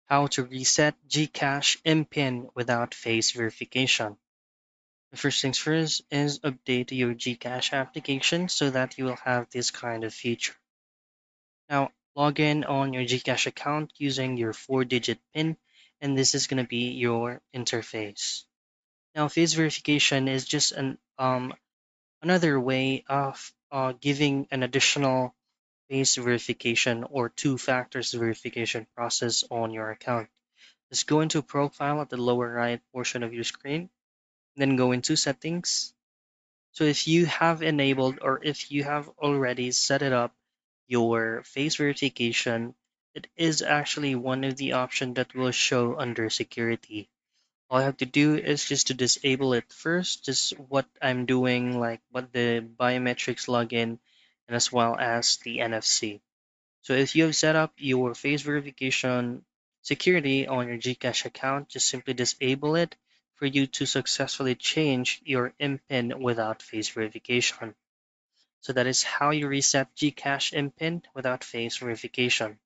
How to reset GCash MPIN without face verification. The first things first is update your GCash application so that you will have this kind of feature. Now, log in on your GCash account using your 4-digit PIN, and this is going to be your interface. Now, face verification is just another way of giving an additional face verification or two factors verification process on your account. Just go into profile at the lower right portion of your screen, then go into settings. So if you have enabled or if you have already set it up, your face verification, it is actually one of the options that will show under security. All I have to do is just to disable it first, just what I'm doing, like what the biometrics login and as well as the NFC. So if you have set up your face verification security on your GCash account, just simply disable it for you to successfully change your MPIN without face verification. So that is how you reset GCash MPIN without face verification.